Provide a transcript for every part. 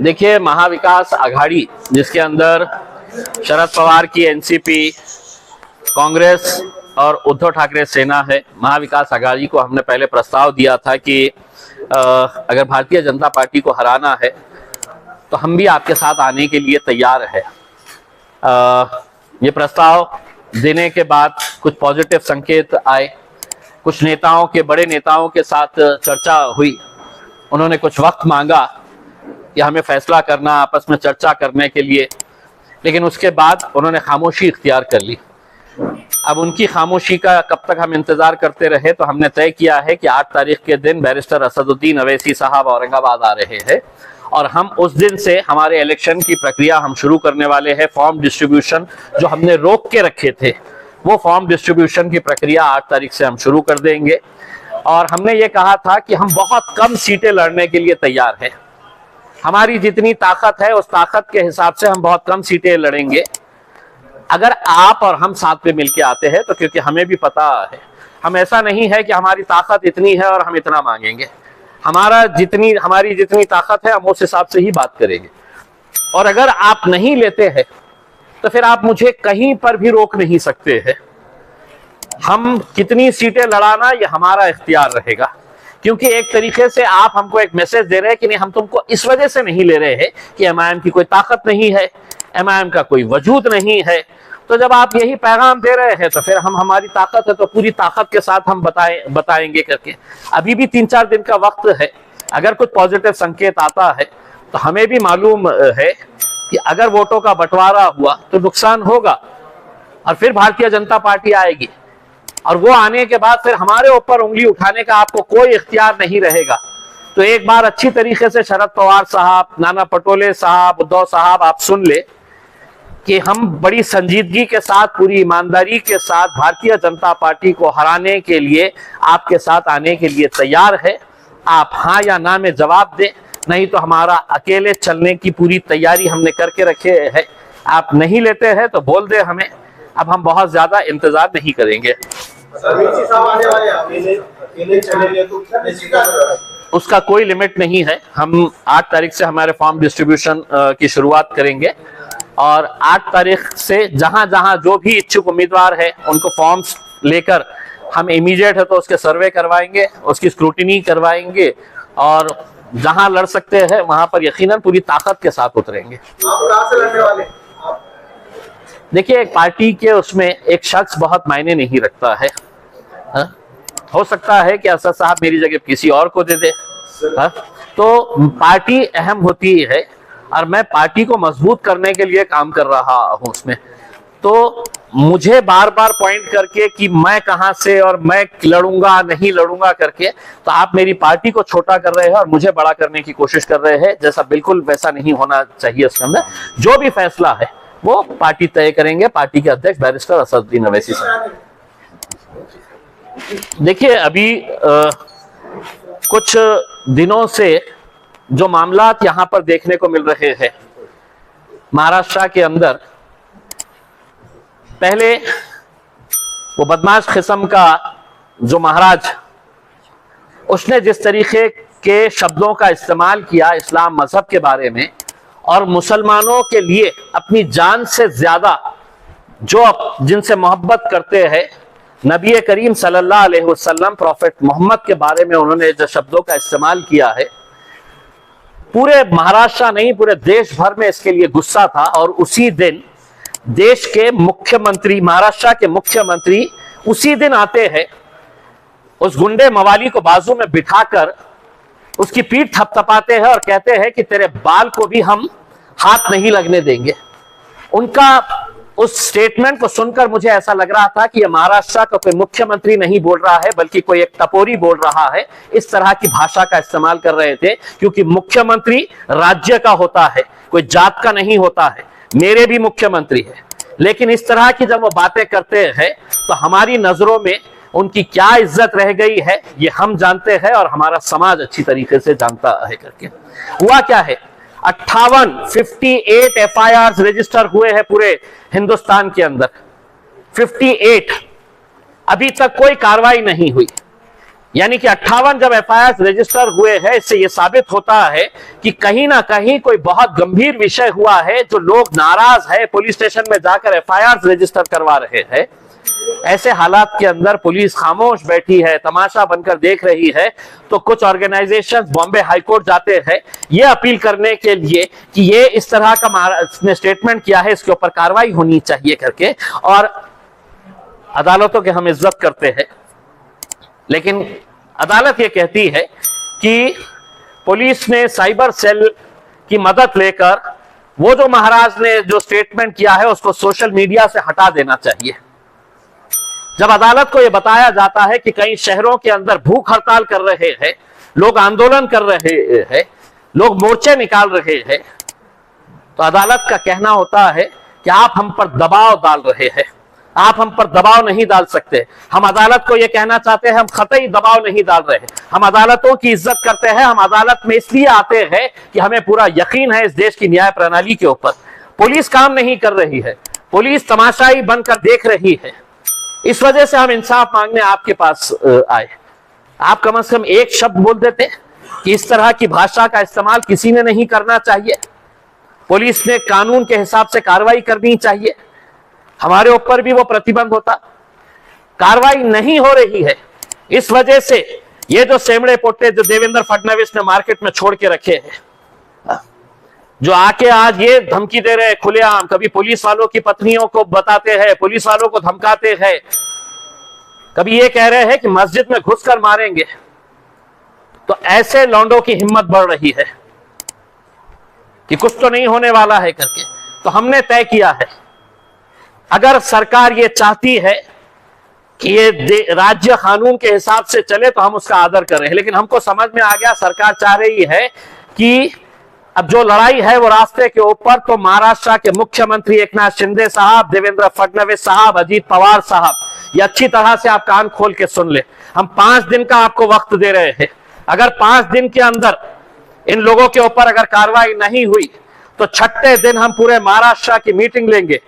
देखिए, महाविकास आघाड़ी जिसके अंदर शरद पवार की एनसीपी, कांग्रेस और उद्धव ठाकरे सेना है, महाविकास आघाड़ी को हमने पहले प्रस्ताव दिया था कि अगर भारतीय जनता पार्टी को हराना है तो हम भी आपके साथ आने के लिए तैयार है। ये प्रस्ताव देने के बाद कुछ पॉजिटिव संकेत आए, कुछ नेताओं के, बड़े नेताओं के साथ चर्चा हुई, उन्होंने कुछ वक्त मांगा कि हमें फैसला करना, आपस में चर्चा करने के लिए, लेकिन उसके बाद उन्होंने खामोशी इख्तियार कर ली। अब उनकी खामोशी का कब तक हम इंतजार करते रहे, तो हमने तय किया है कि 8 तारीख के दिन बैरिस्टर असदुद्दीन अवैसी साहब औरंगाबाद आ रहे हैं और हम उस दिन से हमारे इलेक्शन की प्रक्रिया हम शुरू करने वाले हैं। फॉर्म डिस्ट्रीब्यूशन जो हमने रोक के रखे थे, वो फॉर्म डिस्ट्रीब्यूशन की प्रक्रिया 8 तारीख से हम शुरू कर देंगे। और हमने ये कहा था कि हम बहुत कम सीटें लड़ने के लिए तैयार हैं। हमारी जितनी ताकत है उस ताकत के हिसाब से हम बहुत कम सीटें लड़ेंगे। अगर आप और हम साथ में मिलके आते हैं तो, क्योंकि हमें भी पता है, हम ऐसा नहीं है कि हमारी ताकत इतनी है और हम इतना मांगेंगे। हमारी जितनी ताकत है हम उस हिसाब से ही बात करेंगे। और अगर आप नहीं लेते हैं तो फिर आप मुझे कहीं पर भी रोक नहीं सकते हैं। हम कितनी सीटें लड़ाना ये हमारा इख्तियार रहेगा, क्योंकि एक तरीके से आप हमको एक मैसेज दे रहे हैं कि नहीं, हम तुमको इस वजह से नहीं ले रहे हैं कि एमआईएम की कोई ताकत नहीं है, एमआईएम का कोई वजूद नहीं है। तो जब आप यही पैगाम दे रहे हैं तो फिर हम, हमारी ताकत है तो पूरी ताकत के साथ हम बताएंगे करके। अभी भी 3-4 दिन का वक्त है। अगर कुछ पॉजिटिव संकेत आता है तो हमें भी मालूम है कि अगर वोटों का बंटवारा हुआ तो नुकसान होगा और फिर भारतीय जनता पार्टी आएगी, और वो आने के बाद फिर हमारे ऊपर उंगली उठाने का आपको कोई इख्तियार नहीं रहेगा। तो एक बार अच्छी तरीके से शरद पवार साहब, नाना पटोले साहब, उद्धव साहब, आप सुन ले कि हम बड़ी संजीदगी के साथ, पूरी ईमानदारी के साथ भारतीय जनता पार्टी को हराने के लिए आपके साथ आने के लिए तैयार है। आप हाँ या ना में जवाब दें, नहीं तो हमारा अकेले चलने की पूरी तैयारी हमने करके रखे है। आप नहीं लेते हैं तो बोल दे हमें, अब हम बहुत ज्यादा इंतजार नहीं करेंगे। उसका कोई लिमिट नहीं है। हम 8 तारीख से हमारे फॉर्म डिस्ट्रीब्यूशन की शुरुआत करेंगे और 8 तारीख से जहां जहां जो भी इच्छुक उम्मीदवार है उनको फॉर्म्स लेकर हम इमीडिएट है तो उसके सर्वे करवाएंगे, उसकी स्क्रूटिनी करवाएंगे और जहां लड़ सकते हैं वहां पर यकीनन पूरी ताकत के साथ उतरेंगे। आप कहां से लड़ने वाले? देखिए, एक पार्टी के उसमें एक शख्स बहुत मायने नहीं रखता है। हो सकता है कि असद साहब मेरी जगह किसी और को दे दे। तो पार्टी अहम होती है और मैं पार्टी को मजबूत करने के लिए काम कर रहा हूं उसमें। तो मुझे बार बार पॉइंट करके कि मैं कहां से और मैं लड़ूंगा नहीं लड़ूंगा करके, तो आप मेरी पार्टी को छोटा कर रहे हैं और मुझे बड़ा करने की कोशिश कर रहे हैं, जैसा बिल्कुल वैसा नहीं होना चाहिए। इसके अंदर जो भी फैसला है वो पार्टी तय करेंगे, पार्टी के अध्यक्ष बैरिस्टर असदुद्दीन अवैसी साहब। देखिए, अभी कुछ दिनों से जो मामलात यहां पर देखने को मिल रहे हैं महाराष्ट्र के अंदर, पहले वो बदमाश किस्म का जो महाराज, उसने जिस तरीके के शब्दों का इस्तेमाल किया इस्लाम मजहब के बारे में और मुसलमानों के लिए अपनी जान से ज्यादा जो जिनसे मोहब्बत करते हैं, नबी करीम सल्लल्लाहु अलैहि वसल्लम, प्रॉफेट मोहम्मद के बारे में उन्होंने जो शब्दों का इस्तेमाल किया है, पूरे महाराष्ट्र नहीं पूरे देश भर में इसके लिए गुस्सा था। और उसी दिन देश के मुख्यमंत्री, महाराष्ट्र के मुख्यमंत्री उसी दिन आते हैं, उस गुंडे मवाली को बाजू में बिठाकर उसकी पीठ थपथपाते हैं और कहते हैं कि तेरे बाल को भी हम हाथ नहीं लगने देंगे। उनका उस स्टेटमेंट को सुनकर मुझे ऐसा लग रहा था कि यह महाराष्ट्र का कोई मुख्यमंत्री नहीं बोल रहा है, बल्कि कोई एक टपोरी बोल रहा है। इस तरह की भाषा का इस्तेमाल कर रहे थे, क्योंकि मुख्यमंत्री राज्य का होता है, कोई जात का नहीं होता है। मेरे भी मुख्यमंत्री है, लेकिन इस तरह की जब वो बातें करते हैं तो हमारी नजरों में उनकी क्या इज्जत रह गई है ये हम जानते हैं और हमारा समाज अच्छी तरीके से जानता है करके। हुआ क्या है, 58 एफआईआर रजिस्टर हुए हैं पूरे हिंदुस्तान के अंदर। 58 अभी तक कोई कार्रवाई नहीं हुई। यानी कि 58 जब एफआईआर रजिस्टर हुए हैं, इससे यह साबित होता है कि कहीं ना कहीं कोई बहुत गंभीर विषय हुआ है, जो लोग नाराज है, पुलिस स्टेशन में जाकर एफआईआर रजिस्टर करवा रहे हैं। ऐसे हालात के अंदर पुलिस खामोश बैठी है, तमाशा बनकर देख रही है, तो कुछ ऑर्गेनाइजेशंस बॉम्बे हाईकोर्ट जाते हैं ये अपील करने के लिए कि ये इस तरह का स्टेटमेंट किया है, इसके ऊपर कार्रवाई होनी चाहिए करके। और अदालतों की हम इज्जत करते हैं, लेकिन अदालत ये कहती है कि पुलिस ने साइबर सेल की मदद लेकर वो जो महाराज ने जो स्टेटमेंट किया है उसको सोशल मीडिया से हटा देना चाहिए। जब अदालत को यह बताया जाता है कि कई शहरों के अंदर भूख हड़ताल कर रहे हैं, लोग आंदोलन कर रहे हैं, लोग मोर्चे निकाल रहे हैं, तो अदालत का कहना होता है कि आप हम पर दबाव डाल रहे हैं, आप हम पर दबाव नहीं डाल सकते। हम अदालत को यह कहना चाहते हैं हम कतई दबाव नहीं डाल रहे, हम अदालतों की इज्जत करते हैं, हम अदालत में इसलिए आते हैं कि हमें पूरा यकीन है इस देश की न्याय प्रणाली के ऊपर। पुलिस काम नहीं कर रही है, पुलिस तमाशाई बनकर देख रही है, इस वजह से हम इंसाफ मांगने आपके पास आए। आप कम से कम एक शब्द बोल देते कि इस तरह की भाषा का इस्तेमाल किसी ने नहीं करना चाहिए, पुलिस ने कानून के हिसाब से कार्रवाई करनी चाहिए, हमारे ऊपर भी वो प्रतिबंध होता। कार्रवाई नहीं हो रही है, इस वजह से ये जो सेमड़े पोटे जो देवेंद्र फडणवीस ने मार्केट में छोड़ के रखे हैं, जो आके आज ये धमकी दे रहे हैं खुलेआम, कभी पुलिस वालों की पत्नियों को बताते हैं, पुलिस वालों को धमकाते हैं, कभी ये कह रहे हैं कि मस्जिद में घुसकर मारेंगे, तो ऐसे लौंडों की हिम्मत बढ़ रही है कि कुछ तो नहीं होने वाला है करके। तो हमने तय किया है, अगर सरकार ये चाहती है कि ये राज्य कानून के हिसाब से चले तो हम उसका आदर करें, लेकिन हमको समझ में आ गया सरकार चाह रही है कि अब जो लड़ाई है वो रास्ते के ऊपर, तो महाराष्ट्र के मुख्यमंत्री एकनाथ शिंदे साहब, देवेंद्र फडणवीस साहब, अजीत पवार साहब, ये अच्छी तरह से आप कान खोल के सुन ले। हम 5 दिन का आपको वक्त दे रहे हैं, अगर 5 दिन के अंदर इन लोगों के ऊपर अगर कार्रवाई नहीं हुई तो 6ठे दिन हम पूरे महाराष्ट्र की मीटिंग लेंगे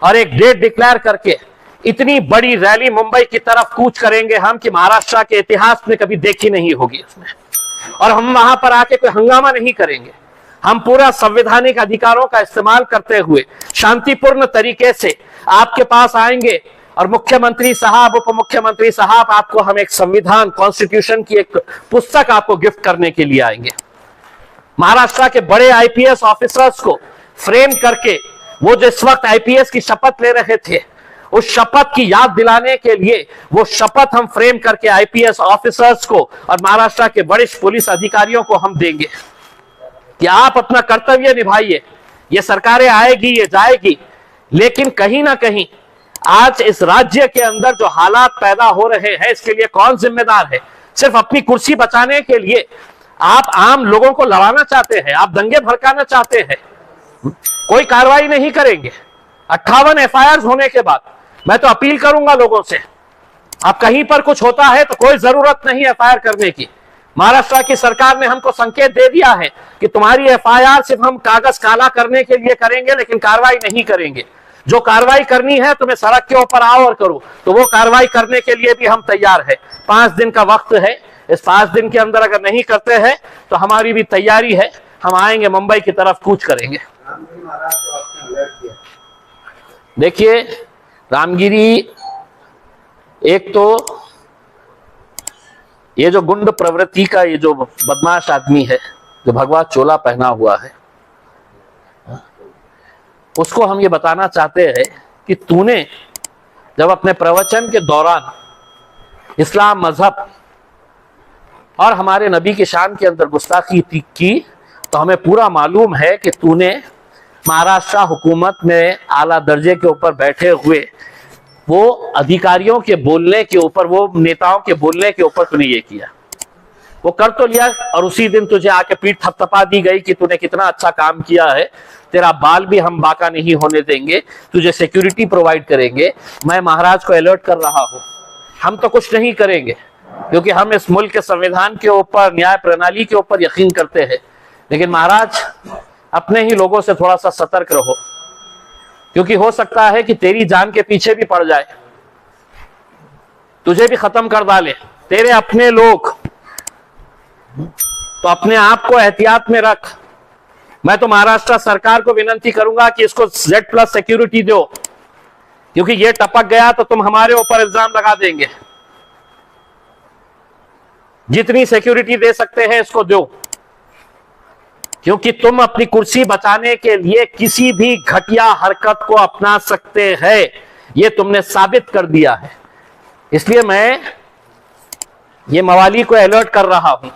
और एक डेट डिक्लेयर करके इतनी बड़ी रैली मुंबई की तरफ कूच करेंगे हम कि महाराष्ट्र के इतिहास में कभी देखी नहीं होगी उसमें। और हम वहां पर आके कोई हंगामा नहीं करेंगे, हम पूरा संवैधानिक अधिकारों का इस्तेमाल करते हुए शांतिपूर्ण तरीके से आपके पास आएंगे और मुख्यमंत्री साहब, उप मुख्यमंत्री साहब, आपको हम एक संविधान, कॉन्स्टिट्यूशन की एक पुस्तक आपको गिफ्ट करने के लिए आएंगे। महाराष्ट्र के बड़े आईपीएस ऑफिसर्स को फ्रेम करके, वो जिस वक्त आईपीएस की शपथ ले रहे थे, उस शपथ की याद दिलाने के लिए वो शपथ हम फ्रेम करके आईपीएस ऑफिसर्स को और महाराष्ट्र के वरिष्ठ पुलिस अधिकारियों को हम देंगे कि आप अपना कर्तव्य निभाइए। ये सरकारें आएगी, ये जाएगी, लेकिन कहीं ना कहीं आज इस राज्य के अंदर जो हालात पैदा हो रहे हैं, इसके लिए कौन जिम्मेदार है? सिर्फ अपनी कुर्सी बचाने के लिए आप आम लोगों को लड़ाना चाहते हैं, आप दंगे भड़काना चाहते हैं, कोई कार्रवाई नहीं करेंगे। 58 एफआईआर होने के बाद मैं तो अपील करूंगा लोगों से, आप कहीं पर कुछ होता है तो कोई जरूरत नहीं एफआईआर करने की। महाराष्ट्र की सरकार ने हमको संकेत दे दिया है कि तुम्हारी एफआईआर सिर्फ हम कागज काला करने के लिए करेंगे, लेकिन कार्रवाई नहीं करेंगे। जो कार्रवाई करनी है तुम्हें सड़क के ऊपर आओ और करो, तो वो कार्रवाई करने के लिए भी हम तैयार है। 5 दिन का वक्त है, इस 5 दिन के अंदर अगर नहीं करते हैं तो हमारी भी तैयारी है, हम आएंगे, मुंबई की तरफ कूच करेंगे। देखिए रामगिरी, एक तो ये जो गुंड प्रवृत्ति का ये जो बदमाश आदमी है, जो भगवा चोला पहना हुआ है, उसको हम ये बताना चाहते हैं कि तूने जब अपने प्रवचन के दौरान इस्लाम मजहब और हमारे नबी की शान के अंदर गुस्ताखी की, तो हमें पूरा मालूम है कि तूने महाराष्ट्र हुकूमत में आला दर्जे के ऊपर बैठे हुए वो अधिकारियों के बोलने के ऊपर, वो नेताओं के बोलने के ऊपर तूने ये किया, वो कर तो लिया, और उसी दिन तुझे आके पीठ थपथपा दी गई कि तूने कितना अच्छा काम किया है, तेरा बाल भी हम बाका नहीं होने देंगे, तुझे सिक्योरिटी प्रोवाइड करेंगे। मैं महाराज को अलर्ट कर रहा हूं, हम तो कुछ नहीं करेंगे क्योंकि हम इस मुल्क के संविधान के ऊपर, न्याय प्रणाली के ऊपर यकीन करते हैं, लेकिन महाराज अपने ही लोगों से थोड़ा सा सतर्क रहो, क्योंकि हो सकता है कि तेरी जान के पीछे भी पड़ जाए, तुझे भी खत्म कर डाले, तेरे अपने लोग, तो अपने आप को एहतियात में रख। मैं तो महाराष्ट्र सरकार को विनती करूंगा कि इसको Z+ सिक्योरिटी दो, क्योंकि ये टपक गया तो तुम हमारे ऊपर इल्जाम लगा देंगे। जितनी सिक्योरिटी दे सकते हैं इसको दो, क्योंकि तुम अपनी कुर्सी बचाने के लिए किसी भी घटिया हरकत को अपना सकते हैं, ये तुमने साबित कर दिया है। इसलिए मैं ये मवाली को अलर्ट कर रहा हूं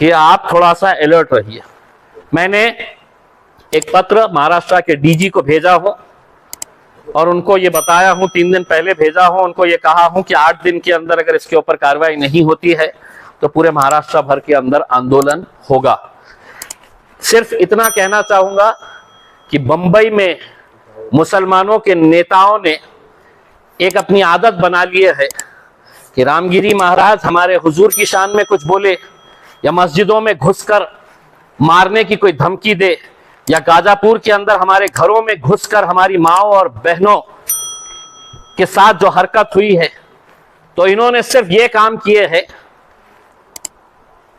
कि आप थोड़ा सा अलर्ट रहिए। मैंने एक पत्र महाराष्ट्र के DG को भेजा हो और उनको ये बताया हूं, 3 दिन पहले भेजा हूं, उनको ये कहा हूं कि 8 दिन के अंदर अगर इसके ऊपर कार्रवाई नहीं होती है तो पूरे महाराष्ट्र भर के अंदर आंदोलन होगा। सिर्फ इतना कहना चाहूंगा कि बंबई में मुसलमानों के नेताओं ने एक अपनी आदत बना ली है कि रामगिरी महाराज हमारे हुजूर की शान में कुछ बोले, या मस्जिदों में घुसकर मारने की कोई धमकी दे, या गाजापुर के अंदर हमारे घरों में घुसकर हमारी माओ और बहनों के साथ जो हरकत हुई है, तो इन्होंने सिर्फ ये काम किए हैं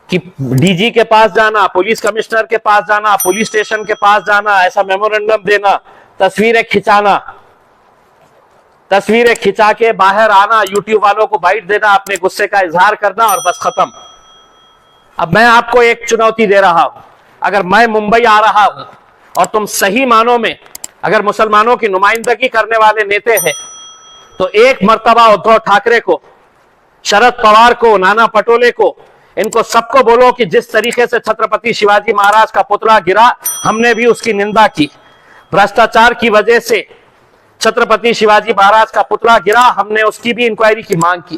कि DG के पास जाना, पुलिस कमिश्नर के पास जाना, पुलिस स्टेशन के पास जाना, ऐसा मेमोरेंडम देना, तस्वीरें खिंचाना, तस्वीरें खिंचा के बाहर आना, यूट्यूब वालों को बाइट देना, अपने गुस्से का इजहार करना और बस खत्म। अब मैं आपको एक चुनौती दे रहा हूं, अगर मैं मुंबई आ रहा हूं और तुम सही मानों में अगर मुसलमानों की नुमाइंदगी करने वाले नेता हैं, तो एक मर्तबा उद्धव ठाकरे को, शरद पवार को, नाना पटोले को, इनको सबको बोलो कि जिस तरीके से छत्रपति शिवाजी महाराज का पुतला गिरा, हमने भी उसकी निंदा की। भ्रष्टाचार की वजह से छत्रपति शिवाजी महाराज का पुतला गिरा, हमने उसकी भी इंक्वायरी की मांग की।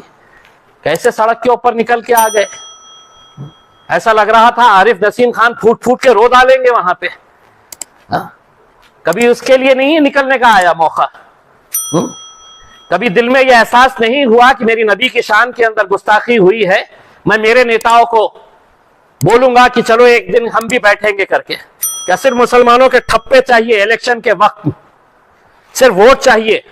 कैसे सड़क के ऊपर निकल के आ गए, ऐसा लग रहा था आरिफ नसीम खान फूट फूट के रो डालेंगे वहां पे। कभी उसके लिए नहीं निकलने का आया मौका। कभी दिल में यह एहसास नहीं हुआ कि मेरी नबी की शान के अंदर गुस्ताखी हुई है, मैं मेरे नेताओं को बोलूंगा कि चलो एक दिन हम भी बैठेंगे करके। क्या सिर्फ मुसलमानों के ठप्पे चाहिए इलेक्शन के वक्त, सिर्फ वोट चाहिए?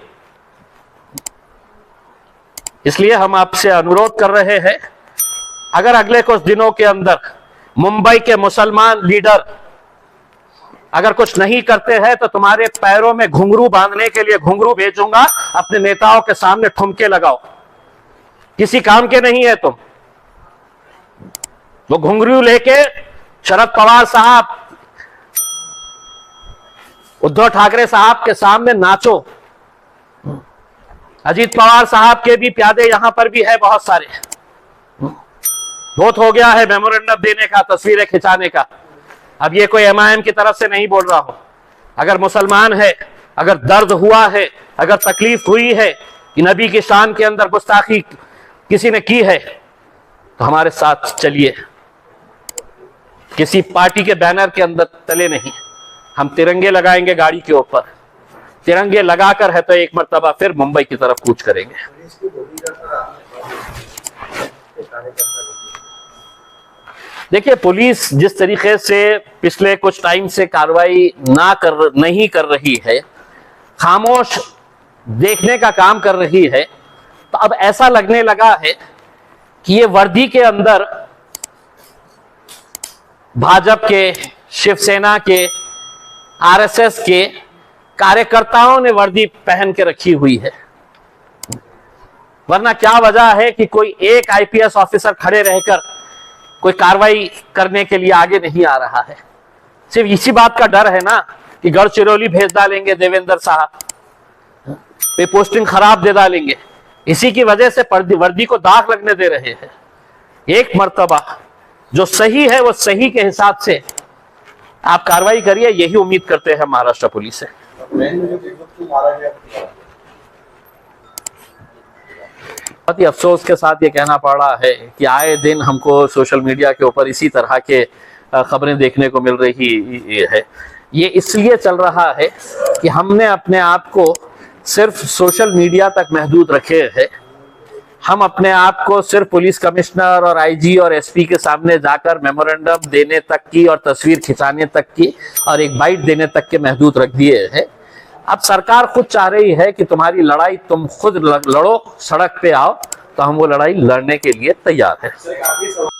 इसलिए हम आपसे अनुरोध कर रहे हैं, अगर अगले कुछ दिनों के अंदर मुंबई के मुसलमान लीडर अगर कुछ नहीं करते हैं तो तुम्हारे पैरों में घुंघरू बांधने के लिए घुंघरू भेजूंगा, अपने नेताओं के सामने ठुमके लगाओ। किसी काम के नहीं है तुम। वो घुंघरू लेके शरद पवार साहब, उद्धव ठाकरे साहब के सामने नाचो। अजीत पवार साहब के भी प्यादे यहां पर भी है बहुत सारे। बहुत हो गया है मेमोरेंडम देने का, तस्वीरें खिंचाने का। अब ये कोई MIM की तरफ से नहीं बोल रहा हूं। अगर मुसलमान है, अगर दर्द हुआ है, अगर तकलीफ हुई है कि नबी की शान के अंदर गुस्ताखी किसी ने की है, तो हमारे साथ चलिए। किसी पार्टी के बैनर के अंदर तले नहीं, हम तिरंगे लगाएंगे गाड़ी के ऊपर। तिरंगे लगाकर है तो एक मर्तबा फिर मुंबई की तरफ कूच करेंगे। देखिए, पुलिस जिस तरीके से पिछले कुछ टाइम से कार्रवाई नहीं कर रही है, खामोश देखने का काम कर रही है, तो अब ऐसा लगने लगा है कि ये वर्दी के अंदर भाजपा के, शिवसेना के, RSS के कार्यकर्ताओं ने वर्दी पहन के रखी हुई है। वरना क्या वजह है कि कोई एक IPS ऑफिसर खड़े रहकर कोई कार्रवाई करने के लिए आगे नहीं आ रहा है? सिर्फ इसी बात का डर है ना कि गढ़चिरौली भेज डालेंगे देवेंद्र साहब, पे पोस्टिंग खराब दे डालेंगे। इसी की वजह से वर्दी को दाग लगने दे रहे हैं। एक मर्तबा जो सही है वो सही के हिसाब से आप कार्रवाई करिए, यही उम्मीद करते हैं महाराष्ट्र पुलिस से। बहुत ही अफसोस के साथ ये कहना पड़ रहा है कि आए दिन हमको सोशल मीडिया के ऊपर इसी तरह के खबरें देखने को मिल रही है। ये इसलिए चल रहा है कि हमने अपने आप को सिर्फ सोशल मीडिया तक महदूद रखे हैं। हम अपने आप को सिर्फ पुलिस कमिश्नर और IG और SP के सामने जाकर मेमोरेंडम देने तक की और तस्वीर खिंचाने तक की और एक बाइट देने तक के महदूद रख दिए हैं। अब सरकार खुद चाह रही है कि तुम्हारी लड़ाई तुम खुद लड़ो, सड़क पे आओ, तो हम वो लड़ाई लड़ने के लिए तैयार हैं।